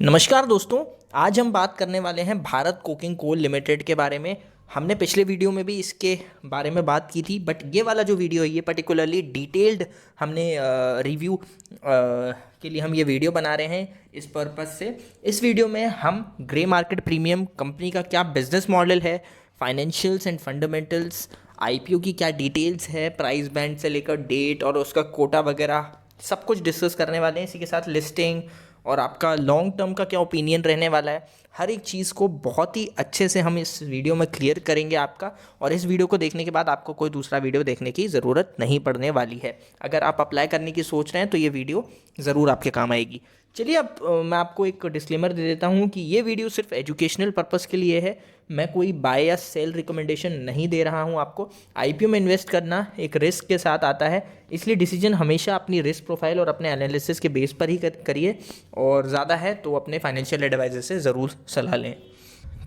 नमस्कार दोस्तों। आज हम बात करने वाले हैं भारत कोकिंग कोल लिमिटेड के बारे में। हमने पिछले वीडियो में भी इसके बारे में बात की थी, बट ये वाला जो वीडियो है ये पर्टिकुलरली डिटेल्ड हमने रिव्यू के लिए हम ये वीडियो बना रहे हैं इस पर्पज़ से। इस वीडियो में हम ग्रे मार्केट प्रीमियम कंपनी का क्या बिजनेस मॉडल है, फाइनेंशियल्स एंड फंडामेंटल्स, आईपीओ की क्या डिटेल्स है, प्राइस बैंड से लेकर डेट और उसका कोटा वगैरह सब कुछ डिस्कस करने वाले हैं। इसी के साथ लिस्टिंग और आपका लॉन्ग टर्म का क्या ओपिनियन रहने वाला है, हर एक चीज़ को बहुत ही अच्छे से हम इस वीडियो में क्लियर करेंगे आपका। और इस वीडियो को देखने के बाद आपको कोई दूसरा वीडियो देखने की ज़रूरत नहीं पड़ने वाली है। अगर आप अप्लाई करने की सोच रहे हैं तो ये वीडियो ज़रूर आपके काम आएगी। चलिए अब मैं आपको एक डिस्क्लेमर दे देता हूँ कि ये वीडियो सिर्फ एजुकेशनल पर्पज़ के लिए है। मैं कोई बाय या सेल रिकमेंडेशन नहीं दे रहा हूँ आपको। आईपीओ में इन्वेस्ट करना एक रिस्क के साथ आता है, इसलिए डिसीजन हमेशा अपनी रिस्क प्रोफाइल और अपने एनालिसिस के बेस पर ही करिए, और ज़्यादा है तो अपने फाइनेंशियल एडवाइजर से ज़रूर सलाह लें।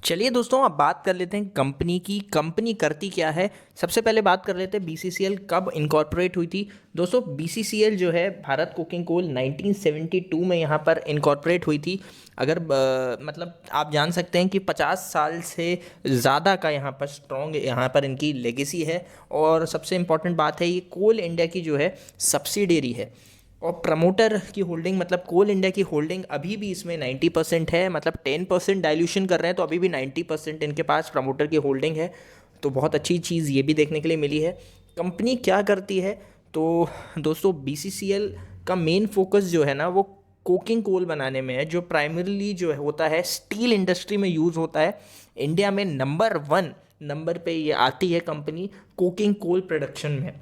चलिए दोस्तों, अब बात कर लेते हैं कंपनी की। कंपनी करती क्या है, सबसे पहले बात कर लेते हैं बीसीसीएल कब इनकॉर्पोरेट हुई थी। दोस्तों बीसीसीएल जो है भारत कोकिंग कोल 1972 में यहाँ पर इनकॉर्पोरेट हुई थी। अगर मतलब आप जान सकते हैं कि 50 साल से ज़्यादा का यहाँ पर स्ट्रॉन्ग यहाँ पर इनकी लेगेसी है। और सबसे इम्पॉर्टेंट बात है, ये कोल इंडिया की जो है सब्सिडियरी है। और प्रमोटर की होल्डिंग मतलब कोल इंडिया की होल्डिंग अभी भी इसमें 90% है। मतलब 10% डाइल्यूशन कर रहे हैं तो अभी भी 90% इनके पास प्रमोटर की होल्डिंग है। तो बहुत अच्छी चीज़ ये भी देखने के लिए मिली है। कंपनी क्या करती है, तो दोस्तों बीसीसीएल का मेन फोकस जो है ना वो कोकिंग कोल बनाने में है, जो प्राइमरीली जो है होता है स्टील इंडस्ट्री में यूज़ होता है। इंडिया में नंबर 1 नंबर पे ये आती है कंपनी कोकिंग कोल प्रोडक्शन में।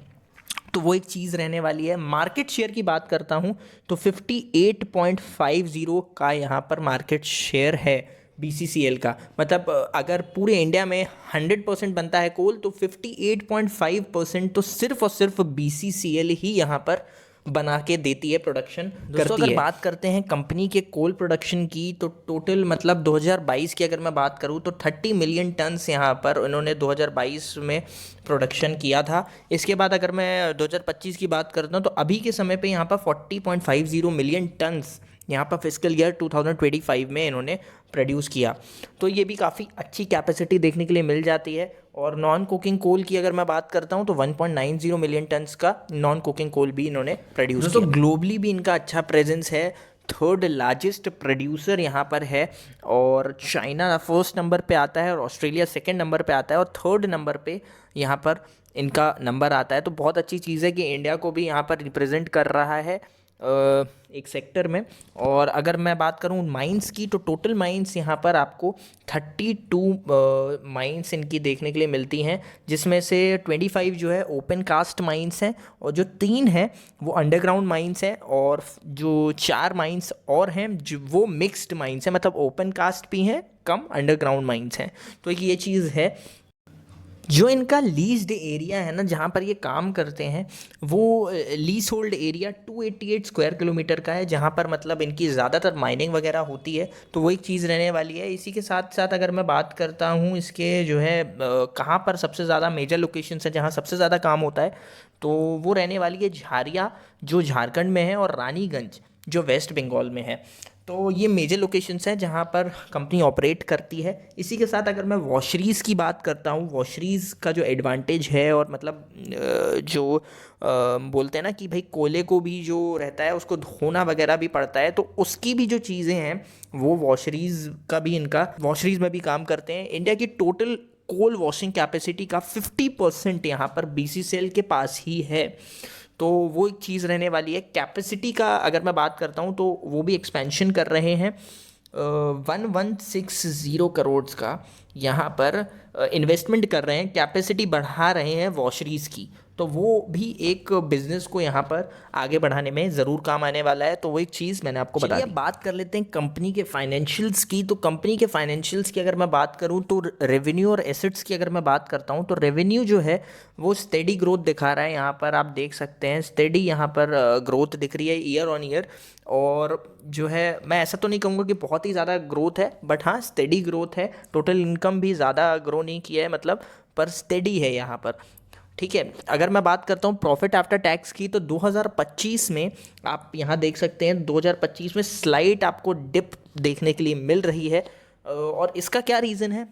तो वो एक चीज़ रहने वाली है। मार्केट शेयर की बात करता हूँ तो 58.50 का यहाँ पर मार्केट शेयर है बीसीसीएल का। मतलब अगर पूरे इंडिया में 100% बनता है कोल तो 58.5% तो सिर्फ और सिर्फ बीसीसीएल ही यहाँ पर बना के देती है, प्रोडक्शन करती है। अगर बात करते हैं कंपनी के कोल प्रोडक्शन की तो टोटल मतलब 2022 की अगर मैं बात करूँ तो 30 मिलियन टन्स यहाँ पर इन्होंने 2022 में प्रोडक्शन किया था। इसके बाद अगर मैं 2025 की बात करता हूँ तो अभी के समय पे यहाँ पर 40.50 मिलियन टन्स यहाँ पर फिजिकल ईयर 2025 में इन्होंने प्रोड्यूस किया। तो ये भी काफ़ी अच्छी कैपेसिटी देखने के लिए मिल जाती है। और नॉन कुकिंग कोल की अगर मैं बात करता हूँ तो 1.90 मिलियन टन्स का नॉन कुकिंग कोल भी इन्होंने प्रोड्यूस किया। ग्लोबली भी इनका अच्छा प्रेजेंस है, थर्ड लार्जेस्ट प्रोड्यूसर यहाँ पर है। और चाइना फर्स्ट नंबर पे आता है और ऑस्ट्रेलिया सेकंड नंबर पे आता है और थर्ड नंबर पे यहाँ पर इनका नंबर आता है। तो बहुत अच्छी चीज़ है कि इंडिया को भी यहाँ पर रिप्रेजेंट कर रहा है एक सेक्टर में। और अगर मैं बात करूँ माइंस की तो टोटल माइंस यहाँ पर आपको 32 माइंस इनकी देखने के लिए मिलती हैं, जिसमें से 25 जो है ओपन कास्ट माइंस हैं और जो 3 हैं वो अंडरग्राउंड माइंस हैं, और जो 4 माइंस और हैं जो वो मिक्स्ड माइंस हैं, मतलब ओपन कास्ट भी हैं कम अंडरग्राउंड माइंस हैं। तो ये चीज़ है। जो इनका लीज्ड एरिया है ना जहाँ पर ये काम करते हैं वो lease hold area 288 square kilometre का है, जहाँ पर मतलब इनकी ज़्यादातर माइनिंग वगैरह होती है। तो वो एक चीज़ रहने वाली है। इसी के साथ साथ अगर मैं बात करता हूँ इसके जो है कहाँ पर सबसे ज़्यादा मेजर लोकेशंस है जहाँ सबसे ज़्यादा काम होता है, तो वो रहने वाली है झारिया जो झारखंड में है और रानीगंज जो वेस्ट बंगाल में है। तो ये मेजर लोकेशंस हैं जहाँ पर कंपनी ऑपरेट करती है। इसी के साथ अगर मैं वॉशरीज़ की बात करता हूँ, वॉशरीज़ का जो एडवांटेज है और मतलब जो बोलते हैं ना कि भाई कोयले को भी जो रहता है उसको धोना वगैरह भी पड़ता है, तो उसकी भी जो चीज़ें हैं वो वॉशरीज़ का भी इनका वॉशरीज़ में भी काम करते हैं। इंडिया की टोटल कोल वॉशिंग कैपेसिटी का 50% यहाँ पर बीसीसीएल के पास ही है। तो वो एक चीज़ रहने वाली है। कैपेसिटी का अगर मैं बात करता हूँ तो वो भी एक्सपेंशन कर रहे हैं। 1160 करोड़ का यहाँ पर इन्वेस्टमेंट कर रहे हैं, कैपेसिटी बढ़ा रहे हैं वॉशरीज़ की। तो वो भी एक बिज़नेस को यहाँ पर आगे बढ़ाने में ज़रूर काम आने वाला है। तो वो एक चीज़ मैंने आपको बता दी। अब बात कर लेते हैं कंपनी के फाइनेंशियल्स की। तो कंपनी के फाइनेंशियल्स की अगर मैं बात करूँ तो रेवेन्यू और एसेट्स की अगर मैं बात करता हूँ तो रेवेन्यू जो है वो स्टेडी ग्रोथ दिखा रहा है। यहाँ पर आप देख सकते हैं स्टेडी यहाँ पर ग्रोथ दिख रही है ईयर ऑन ईयर। और जो है मैं ऐसा तो नहीं कहूँगा कि बहुत ही ज़्यादा ग्रोथ है, बट हाँ स्टेडी ग्रोथ है। टोटल इनकम भी ज़्यादा ग्रो नहीं किया है मतलब, पर स्टेडी है यहाँ पर। ठीक है। अगर मैं बात करता हूँ प्रॉफिट आफ्टर टैक्स की, तो 2025 में आप यहाँ देख सकते हैं 2025 में स्लाइट आपको डिप देखने के लिए मिल रही है। और इसका क्या रीज़न है?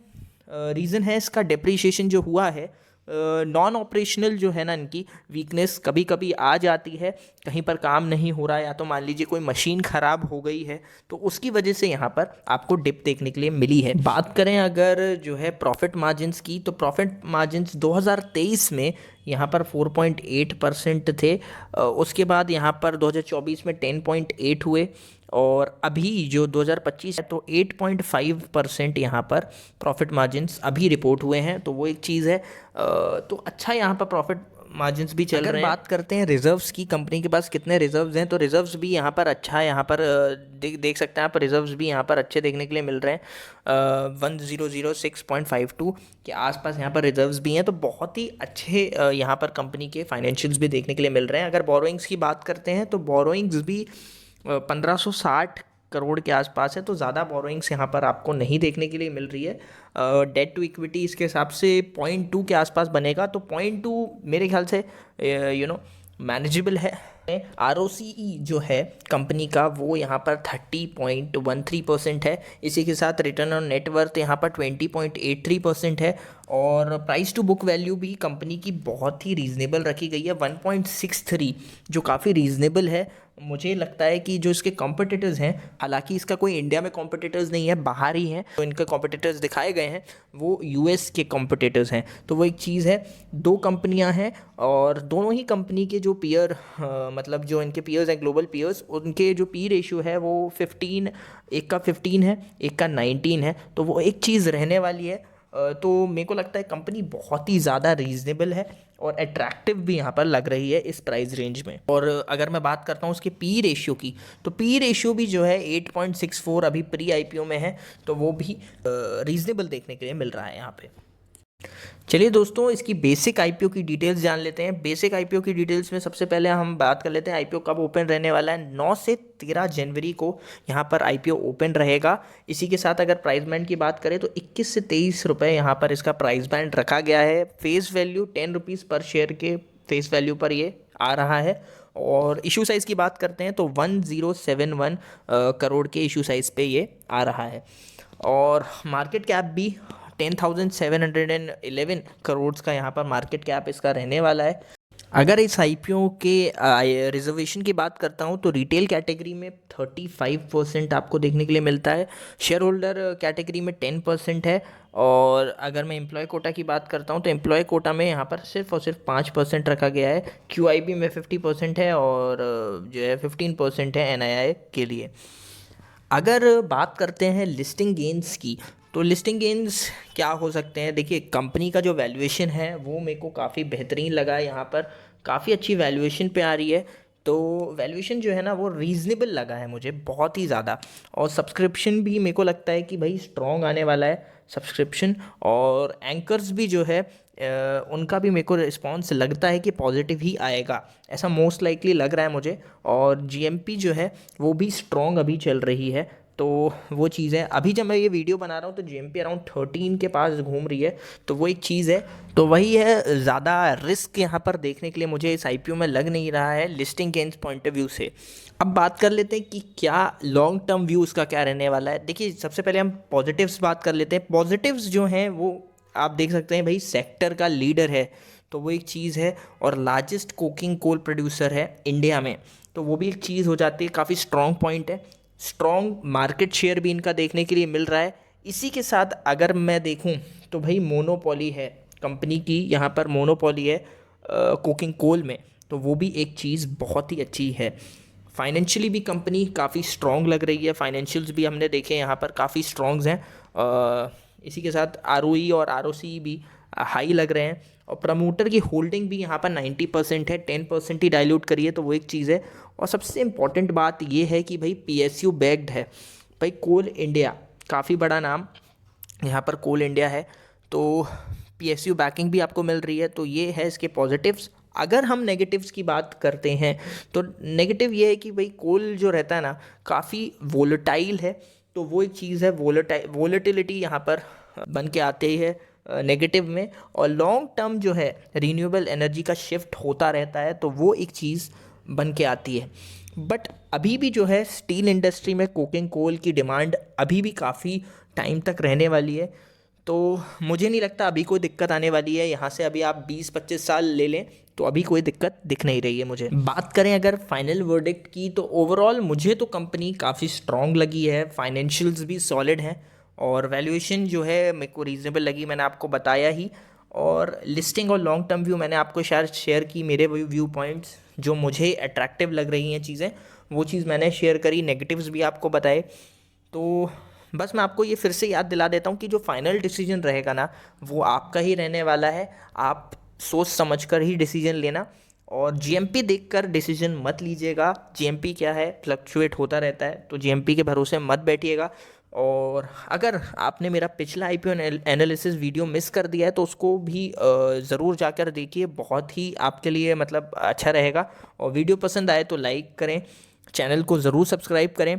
रीज़न है इसका डेप्रीशिएशन जो हुआ है। नॉन ऑपरेशनल जो है ना, इनकी वीकनेस कभी कभी आ जाती है, कहीं पर काम नहीं हो रहा है, या तो मान लीजिए कोई मशीन ख़राब हो गई है, तो उसकी वजह से यहाँ पर आपको डिप देखने के लिए मिली है। बात करें अगर जो है प्रॉफिट मार्जिन्स की, तो प्रॉफिट मार्जिन्स 2023 में यहाँ पर 4.8% थे। उसके बाद यहाँ पर 2024 में 10.8 हुए, और अभी जो 2025 है तो 8.5% यहाँ पर प्रॉफिट मार्जिन्स अभी रिपोर्ट हुए हैं। तो वो एक चीज़ है। तो अच्छा यहाँ पर प्रॉफिट मार्जिन्स भी चल रहे हैं। बात करते हैं रिजर्व्स की, कंपनी के पास कितने रिजर्व्स हैं, तो रिजर्व्स भी यहाँ पर अच्छा है। यहाँ पर देख सकते हैं आप, रिजर्व्स भी यहाँ पर अच्छे देखने के लिए मिल रहे हैं। 1006.52 के आसपास यहाँ पर रिजर्व्स भी हैं। तो बहुत ही अच्छे यहाँ पर कंपनी के फाइनेंशियल्स भी देखने के लिए मिल रहे हैं। अगर बोरोइंग्स की बात करते हैं तो बोरोइंग्स भी 1560 करोड़ के आसपास है। तो ज़्यादा बोरोइंग्स यहाँ पर आपको नहीं देखने के लिए मिल रही है। डेट टू इक्विटी इसके हिसाब से 0.2 के आसपास बनेगा। तो 0.2 मेरे ख्याल से मैनेजेबल है। ROCE जो है कंपनी का वो यहाँ पर 30.13% है। इसी के साथ रिटर्न ऑन नेटवर्थ यहाँ पर 20.83% है। और प्राइस टू बुक वैल्यू भी कंपनी की बहुत ही रीज़नेबल रखी गई है, 1.63, जो काफ़ी रीज़नेबल है। मुझे लगता है कि जो इसके कॉम्पिटिटर्स हैं, हालांकि इसका कोई इंडिया में कॉम्पिटिटर्स नहीं है, बाहर ही हैं, तो इनके कॉम्पिटिटर्स दिखाए गए हैं वो US के कॉम्पिटिटर्स हैं। तो वो एक चीज़ है। दो कंपनियां हैं और दोनों ही कंपनी के जो पीयर मतलब जो इनके पीयर्स हैं, ग्लोबल पीयर्स, उनके जो पी रेशियो है वो 15, एक का 15 है, एक का 19 है। तो वो एक चीज़ रहने वाली है। तो मेरे को लगता है कंपनी बहुत ही ज़्यादा रीज़नेबल है और अट्रैक्टिव भी यहाँ पर लग रही है इस प्राइस रेंज में। और अगर मैं बात करता हूँ उसके पी रेशियो की, तो पी रेशियो भी जो है 8.64 अभी प्री IPO में है। तो वो भी रीज़नेबल देखने के लिए मिल रहा है यहाँ पे। चलिए दोस्तों, इसकी बेसिक IPO की डिटेल्स जान लेते हैं। बेसिक IPO की डिटेल्स में सबसे पहले हम बात कर लेते हैं IPO कब ओपन रहने वाला है। 9 से 13 जनवरी को यहाँ पर IPO ओपन रहेगा। इसी के साथ अगर प्राइस बैंड की बात करें तो 21 से 23 रुपये यहाँ पर इसका प्राइस बैंड रखा गया है। फेस वैल्यू 10 रुपीज़ पर शेयर के फेस वैल्यू पर ये आ रहा है। और इशू साइज़ की बात करते हैं तो 1071 करोड़ के इशू साइज़ पे ये आ रहा है। और मार्केट कैप भी 10,711 करोड़ का यहाँ पर मार्केट कैप इसका रहने वाला है। अगर इस IPO के रिजर्वेशन की बात करता हूँ तो रिटेल कैटेगरी में 35% आपको देखने के लिए मिलता है, शेयर होल्डर कैटेगरी में 10% है। और अगर मैं एम्प्लॉय कोटा की बात करता हूँ तो एम्प्लॉय कोटा में यहाँ पर सिर्फ और सिर्फ 5% रखा गया है। QIB में 50% है और जो है 15% है NII के लिए। अगर बात करते हैं लिस्टिंग गेन्स की, तो लिस्टिंग गेन्स क्या हो सकते हैं? देखिए, कंपनी का जो वैल्यूएशन है वो मेरे को काफ़ी बेहतरीन लगा है। यहाँ पर काफ़ी अच्छी वैल्यूएशन पे आ रही है। तो वैल्यूएशन जो है ना वो रीज़नेबल लगा है मुझे बहुत ही ज़्यादा। और सब्सक्रिप्शन भी मेरे को लगता है कि भाई स्ट्रॉन्ग आने वाला है सब्सक्रिप्शन। और एंकर्स भी जो है उनका भी मेरे को रिस्पॉन्स लगता है कि पॉजिटिव ही आएगा, ऐसा मोस्ट लाइकली लग रहा है मुझे। और GMP जो है वो भी स्ट्रॉन्ग अभी चल रही है। तो वो चीज़ है। अभी जब मैं ये वीडियो बना रहा हूँ तो GMP अराउंड 13 के पास घूम रही है। तो वो एक चीज़ है। तो वही है, ज़्यादा रिस्क यहाँ पर देखने के लिए मुझे इस IPO में लग नहीं रहा है listing gains point of view से। अब बात कर लेते हैं कि क्या लॉन्ग टर्म व्यू उसका क्या रहने वाला है। देखिए, सबसे पहले हम पॉजिटिव्स बात कर लेते हैं। पॉजिटिव्स जो हैं वो आप देख सकते हैं भाई, सेक्टर का लीडर है तो वो एक चीज़ है। और लार्जेस्ट कोकिंग कोल प्रोड्यूसर है इंडिया में, तो वो भी एक चीज़ हो जाती है, काफ़ी स्ट्रॉन्ग पॉइंट है। स्ट्रॉन्ग मार्केट शेयर भी इनका देखने के लिए मिल रहा है। इसी के साथ अगर मैं देखूं तो भाई मोनोपोली है कंपनी की, यहाँ पर मोनोपोली है कोकिंग कोल में, तो वो भी एक चीज़ बहुत ही अच्छी है। फाइनेंशियली भी कंपनी काफ़ी स्ट्रॉन्ग लग रही है। फाइनेंशियल्स भी हमने देखे यहाँ पर काफ़ी स्ट्रॉन्ग्स हैं। इसी के साथ ROE और ROCE भी हाई लग रहे हैं। और प्रमोटर की होल्डिंग भी यहाँ पर 90% है, 10% ही डाइल्यूट करी है, तो वो एक चीज़ है। और सबसे इम्पॉर्टेंट बात ये है कि भाई PSU बैक्ड है। भाई कोल इंडिया काफ़ी बड़ा नाम यहाँ पर कोल इंडिया है, तो PSU बैकिंग भी आपको मिल रही है। तो ये है इसके पॉजिटिव्स। अगर हम नेगेटिव्स की बात करते हैं तो नेगेटिव ये है कि भाई कोल जो रहता है ना काफ़ी वोलेटाइल है। तो वो एक चीज़ है, वोलेटिलिटी यहाँ पर बन के आते ही है। नेगेटिव में, और लॉन्ग टर्म जो है रीन्यूएबल एनर्जी का शिफ्ट होता रहता है, तो वो एक चीज़ बन के आती है। बट अभी भी जो है स्टील इंडस्ट्री में कोकिंग कोल की डिमांड अभी भी काफ़ी टाइम तक रहने वाली है, तो मुझे नहीं लगता अभी कोई दिक्कत आने वाली है। यहाँ से अभी आप 20-25 साल ले लें तो अभी कोई दिक्कत दिख नहीं रही है मुझे। बात करें अगर फाइनल वर्डिक्ट की, तो ओवरऑल मुझे तो कंपनी काफ़ी स्ट्रॉन्ग लगी है, फाइनेंशियल्स भी सॉलिड हैं, और वैल्यूएशन जो है मेरे को रीज़नेबल लगी, मैंने आपको बताया ही। और लिस्टिंग और लॉन्ग टर्म व्यू मैंने आपको शायद शेयर की, मेरे व्यू पॉइंट्स जो मुझे अट्रैक्टिव लग रही हैं चीज़ें, वो चीज़ मैंने शेयर करी, नेगेटिव्स भी आपको बताए। तो बस मैं आपको ये फिर से याद दिला देता हूँ कि जो फाइनल डिसीजन रहेगा ना, वो आपका ही रहने वाला है। आप सोच समझ कर ही डिसीजन लेना, और जीएमपी देखकर डिसीजन मत लीजिएगा। जीएमपी क्या है, फ्लक्चुएट होता रहता है, तो जीएमपी के भरोसे मत बैठिएगा। और अगर आपने मेरा पिछला आईपीओ एनालिसिस वीडियो मिस कर दिया है तो उसको भी ज़रूर जाकर देखिए, बहुत ही आपके लिए मतलब अच्छा रहेगा। और वीडियो पसंद आए तो लाइक करें, चैनल को ज़रूर सब्सक्राइब करें,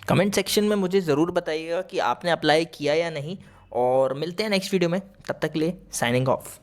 कमेंट सेक्शन में मुझे ज़रूर बताइएगा कि आपने अप्लाई किया या नहीं, और मिलते हैं नेक्स्ट वीडियो में। तब तक के लिए साइनिंग ऑफ।